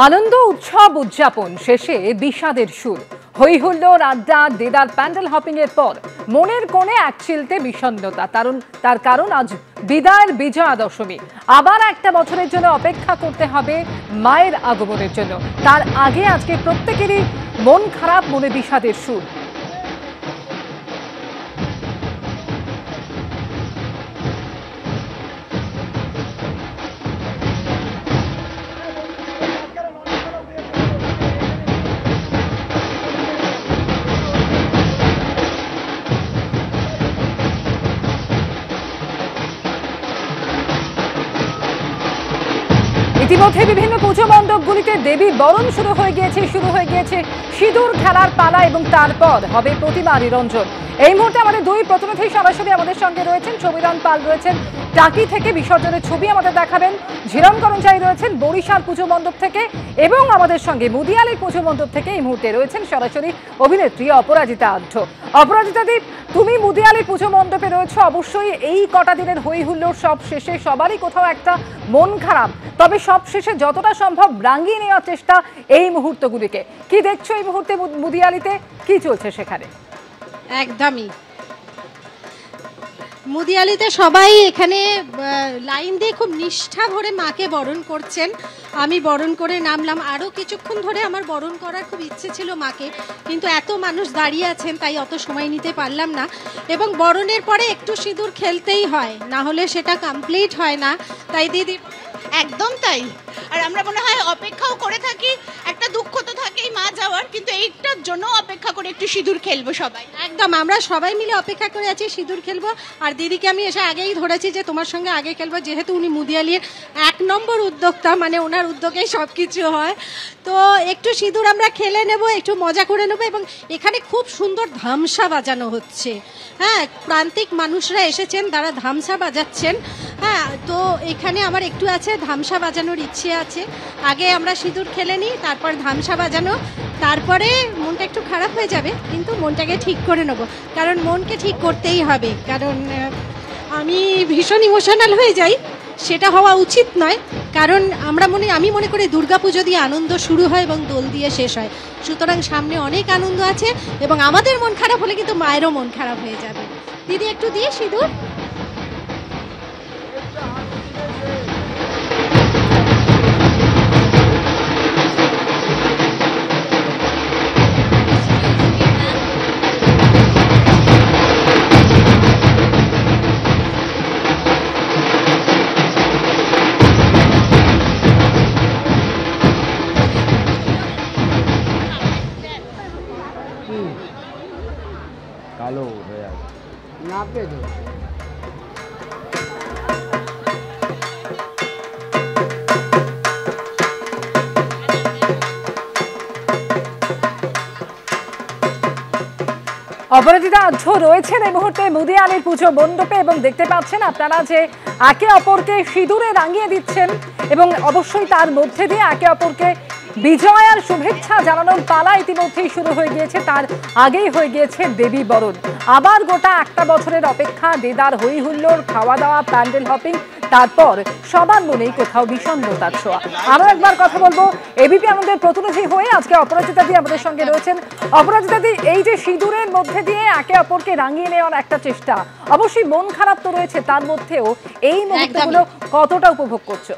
আনন্দ উৎসব উদযাপন শেষে বিষাদের সুর, হই হুল্লোড়, আড্ডা, দেদার প্যান্ডেল হপিং এর পর মনের কোণে এক চিলতে বিষণ্ণতা। তার কারণ আজ বিদায়ের বিজয়া দশমী। আবার একটা বছরের জন্য অপেক্ষা করতে হবে মায়ের আগমনের জন্য। তার আগে আজকে প্রত্যেকেরই মন খারাপ, মনে বিষাদের সুর। ইতিমধ্যে বিভিন্ন পুজো মণ্ডপগুলিতে দেবী বরণ শুরু হয়ে গিয়েছে সিঁদুর খেলার পালা এবং তারপর হবে প্রতিমা নিরঞ্জন। এই মুহূর্তে আমাদের দুই প্রতিনিধি সরাসরি আমাদের সঙ্গে রয়েছেন। সমীরণ পাল রয়েছেন টাকি থেকে, বিসর্জনের ছবি আমাদের দেখাবেন। ঝিরম করঞ্চাই রয়েছেন বরিশাল পুজো মণ্ডপ থেকে, এবং আমাদের সঙ্গে মুদিয়ালির পুজো মণ্ডপ থেকে এই মুহূর্তে রয়েছেন সরাসরি অভিনেত্রী অপরাজিতা আঢ্য। অপরাজিতা দি, তুমি মুদিয়ালির পুজো মণ্ডপে রয়েছো। অবশ্যই এই কটা দিনের হই হুল্লোড় সব শেষে সবারই কোথাও একটা মন খারাপ, তবে সব শেষে যতটা সম্ভব রাঙিয়ে নেওয়ার চেষ্টা এই মুহূর্তগুলিকে। কি দেখছো এই মুহূর্তে মুদিয়ালিতে, কি চলছে সেখানে? একদমই মুদিয়ালিতে সবাই এখানে লাইন দিয়ে খুব নিষ্ঠা ভরে মাকে বরণ করছেন। আমি বরণ করে নামলাম। আরও কিছুক্ষণ ধরে আমার বরণ করার খুব ইচ্ছে ছিল মাকে, কিন্তু এত মানুষ দাঁড়িয়ে আছেন তাই অত সময় নিতে পারলাম না। এবং বরণের পরে একটু সিঁদুর খেলতেই হয়, না হলে সেটা কমপ্লিট হয় না। তাই দিদি একদম তাই। আর আমরা মনে হয় অপেক্ষাও করে থাকি, একটা দুঃখ তো থাকেই মা যাওয়ার, কিন্তু এইটার জন্য অপেক্ষা করে একটু সিঁদুর খেলবো সবাই। একদম, আমরা সবাই মিলে অপেক্ষা করে আছি সিঁদুর খেলবো। আর দিদিকে আমি এসে আগেই ধরেছি যে তোমার সঙ্গে আগে খেলবো, যেহেতু উনি মুদিয়ালির 1 নম্বর উদ্যোক্তা, মানে ওনার উদ্যোগেই সব কিছু হয়। তো একটু সিঁদুর আমরা খেলে নেব, একটু মজা করে নেবো। এবং এখানে খুব সুন্দর ধামসা বাজানো হচ্ছে। হ্যাঁ, প্রান্তিক মানুষরা এসেছেন, তারা ধামসা বাজাচ্ছেন। হ্যাঁ, তো এখানে আমার একটু আছে ধামসা বাজানোর ইচ্ছে আছে। আগে আমরা সিঁদুর খেলে নিই, তারপর ধামসা বাজানো। তারপরে মনটা একটু খারাপ হয়ে যাবে, কিন্তু মনটাকে ঠিক করে নেব, কারণ মনকে ঠিক করতেই হবে। কারণ আমি ভীষণ ইমোশনাল হয়ে যাই, সেটা হওয়া উচিত নয়। কারণ আমি মনে করি দুর্গাপুজো দিয়ে আনন্দ শুরু হয় এবং দোল দিয়ে শেষ হয়। সুতরাং সামনে অনেক আনন্দ আছে, এবং আমাদের মন খারাপ হলে কিন্তু মায়েরও মন খারাপ হয়ে যাবে। দিদি একটু দিয়ে সিঁদুর। কালো হয়ে আছে না পেয়ে। অপরাজিতা আঢ্য রয়েছেন এই মুহূর্তে মুদিয়ালির পুজো মণ্ডপে, এবং দেখতে পাচ্ছেন আপনারা যে একে অপরকে সিঁদুরে রাঙিয়ে দিচ্ছেন, এবং অবশ্যই তার মধ্যে দিয়ে একে অপরকে বিজয়ার শুভেচ্ছা জানানোর পালা ইতিমধ্যেই শুরু হয়ে গিয়েছে। তার আগেই হয়ে গিয়েছে দেবী বরণ। আবার গোটা একটা বছরের অপেক্ষা, দেদার হই হুল্লোড়, খাওয়া দাওয়া, প্যান্ডেল হপিং, তারপর সবার মনেই কোথাও বিষণ্ণতার ছোঁয়া। আরো একবার কথা বলবো এবিপি আনন্দের প্রতিনিধি হয়ে আজকে অপরাজিতা দি আমাদের সঙ্গে রয়েছেন। অপরাজিতা দি, এই যে সিঁদুরের মধ্যে দিয়ে একে অপরকে রাঙিয়ে নেওয়ার একটা চেষ্টা, অবশ্যই মন খারাপ তো রয়েছে, তার মধ্যেও এই মুহূর্তগুলো কতটা উপভোগ করছো?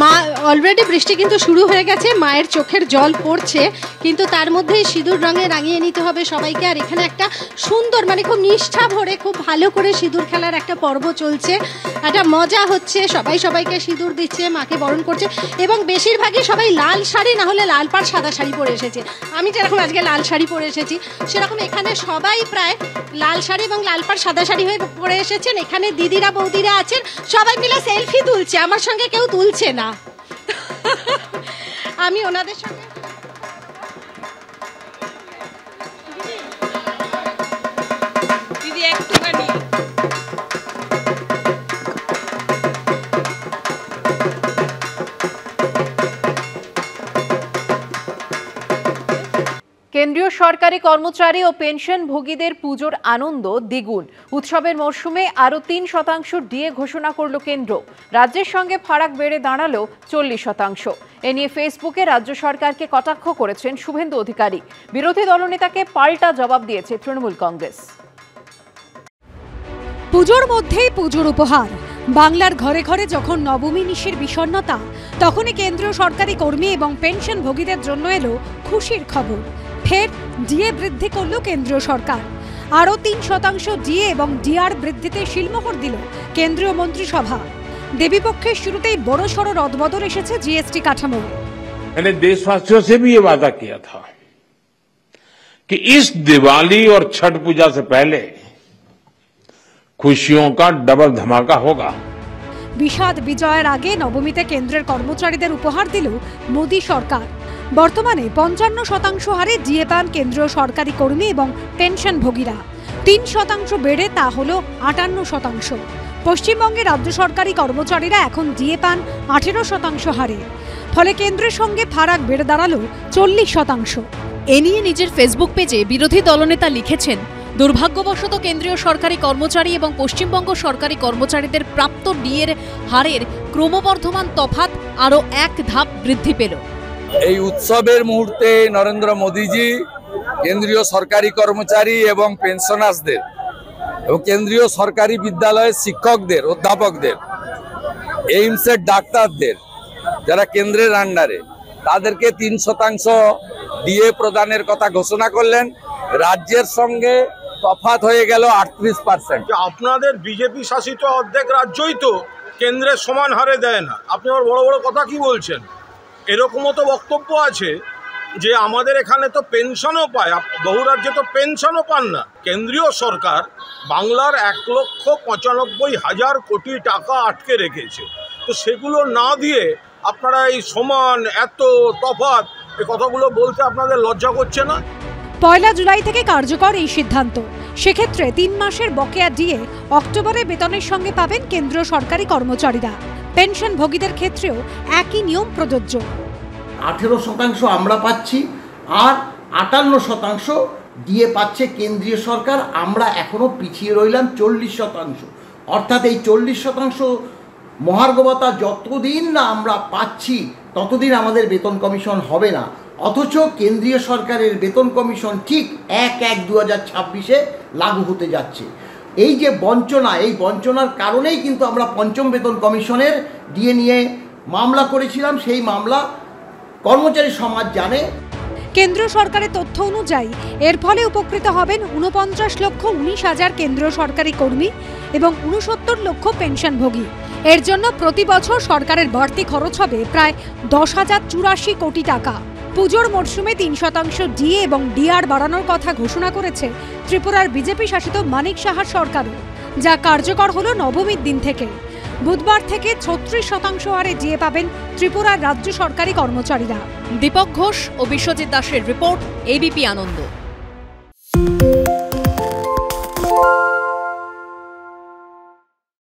মা অলরেডি বৃষ্টি কিন্তু শুরু হয়ে গেছে, মায়ের চোখের জল পড়ছে, কিন্তু তার মধ্যেই সিঁদুর রঙে রাঙিয়ে নিতে হবে সবাইকে। আর এখানে একটা সুন্দর, মানে খুব নিষ্ঠা ভরে খুব ভালো করে সিঁদুর খেলার একটা পর্ব চলছে, একটা মজা হচ্ছে। সবাই সবাইকে সিঁদুর দিচ্ছে, মাকে বরণ করছে, এবং বেশিরভাগই সবাই লাল শাড়ি না হলে লাল পাড় সাদা শাড়ি পরে এসেছে। আমি যেরকম আজকে লাল শাড়ি পরে এসেছি, সেরকম এখানে সবাই প্রায় লাল শাড়ি এবং লাল পাড় সাদা শাড়ি হয়ে পরে এসেছেন। এখানে দিদিরা বৌদিরা আছেন, সবাই মিলে সেলফি তুলছে, আমার সঙ্গে কেউ তুলছে না। আমি ওনাদের সঙ্গে দিদি একটুখানি কেন্দ্রীয় সরকারি কর্মচারী ও পেনশনভোগীদের পুজোর আনন্দ দ্বিগুণ। উৎসবের মরশুমে আরও ৩% ডিএ ঘোষণা করল কেন্দ্র। রাজ্যের সঙ্গে ফারাক বেড়ে দাঁড়ালো 40%। এ নিয়ে ফেসবুকে রাজ্য সরকারকে কটাক্ষ করেছেন শুভেন্দু অধিকারী। বিরোধী দলনেতাকে পাল্টা জবাব দিয়েছে তৃণমূল কংগ্রেস। পুজোর মধ্যেই পুজোর উপহার। বাংলার ঘরে ঘরে যখন নবমী নিশির বিষণ্ণতা, তখনই কেন্দ্রীয় সরকারি কর্মী এবং পেনশনভোগীদের জন্য এলো খুশির খবর। ফের ডিএ বৃদ্ধি করল কেন্দ্রীয় সরকার। আরও 3% ডিএ এবং ডিআর বৃদ্ধিতে শিলমোহর দিল কেন্দ্রীয় মন্ত্রিসভা। দেবীপক্ষের শুরুতেই বড়সড় রদবদল এসেছে জিএসটি কাঠামো। मैंने देशवासियों से भी ये वादा किया था कि इस दिवाली और छठ पूजा से पहले खुशियों का डबल धमाका होगा। বিষাদ বিজয়ের আগে নবমীতে কেন্দ্রের কর্মচারীদের উপহার দিল মোদী সরকার। বর্তমানে 55% হারে ডিএ পান কেন্দ্রীয় সরকারি কর্মী এবং পেনশনভোগীরা। 3% বেড়ে তা হল 58%। পশ্চিমবঙ্গে রাজ্য সরকারি কর্মচারীরা এখন ডিএ পান 18% হারে। ফলে কেন্দ্রের সঙ্গে ফারাক বেড়ে দাঁড়ালো 40%। এ নিয়ে নিজের ফেসবুক পেজে বিরোধী দলনেতা লিখেছেন, দুর্ভাগ্যবশত কেন্দ্রীয় সরকারি কর্মচারী এবং পশ্চিমবঙ্গ সরকারি কর্মচারীদের প্রাপ্ত ডিএর হারের ক্রমবর্ধমান তফাৎ আরও এক ধাপ বৃদ্ধি পেল। এই উৎসবের মুহূর্তে নরেন্দ্র মোদীজি কেন্দ্রীয় সরকারি কর্মচারী এবং পেনশনার্সদের এবং কেন্দ্রীয় সরকারি বিদ্যালয়ের শিক্ষকদের, অধ্যাপকদের, এইমসের ডাক্তারদের, যারা কেন্দ্রের আন্ডারে, তাদেরকে 3% ডিএ প্রদানের কথা ঘোষণা করলেন। রাজ্যের সঙ্গে তফাৎ হয়ে গেল 38%। আপনাদের বিজেপি শাসিত অর্ধেক রাজ্যই তো কেন্দ্রের সমান হারে দেয় না। আপনি আবার বড় বড় কথা কি বলছেন? এরকমও তো বক্তব্য আছে যে আমাদের এখানে তো পেনশনও পায়, বহু রাজ্যে তো পেনশনও পান না। কেন্দ্রীয় সরকার বাংলার 1,95,000 কোটি টাকা আটকে রেখেছে, তো সেগুলো না দিয়ে আপনারা এই সমান এত তফাৎ এই কথাগুলো বলতে আপনাদের লজ্জা করছে না? 1 জুলাই থেকে কার্যকর এই সিদ্ধান্ত। সেক্ষেত্রে 3 মাসের বকেয়া ডিএ অক্টোবরে বেতনের সঙ্গে পাবেন কেন্দ্রীয় সরকারি কর্মচারীরা। পেনশনভোগীদের ক্ষেত্রেও একই নিয়ম প্রযোজ্য। 18% আমরা পাচ্ছি আর 58% ডিএ পাচ্ছে কেন্দ্রীয় সরকার। আমরা এখনো পিছিয়ে রইলাম 40%। অর্থাৎ এই 40% মহার্ঘবতা যতদিন না আমরা পাচ্ছি ততদিন আমাদের বেতন কমিশন হবে না। অথচ কেন্দ্রীয় সরকারের বেতন কমিশন ঠিক 1/1/2026-এ লাগু হতে যাচ্ছে। এই যে বঞ্চনা, এই বঞ্চনার কারণেই কিন্তু আমরা পঞ্চম বেতন কমিশনের ডিএ নিয়ে মামলা করেছিলাম। সেই মামলা কর্মচারী সমাজ জানে। কেন্দ্রীয় সরকারের তথ্য অনুযায়ী এর ফলে উপকৃত হবেন 49,19,000 কেন্দ্রীয় সরকারি কর্মী এবং 69 লক্ষ পেনশনভোগী। এর জন্য প্রতি বছর সরকারের বাড়তি খরচ হবে প্রায় 10,084 কোটি টাকা। পুজোর মরশুমে 3% ডিএ এবং ডিআর বাড়ানোর কথা ঘোষণা করেছে ত্রিপুরার বিজেপি শাসিত মানিক সাহার সরকারও, যা কার্যকর হলো নবমীর দিন থেকে। বুধবার থেকে 36% হারে ডিএ পাবেন ত্রিপুরার রাজ্য সরকারি কর্মচারীরা। দীপক ঘোষ ও বিশ্বজিৎ দাসের রিপোর্ট, এবিপি আনন্দ।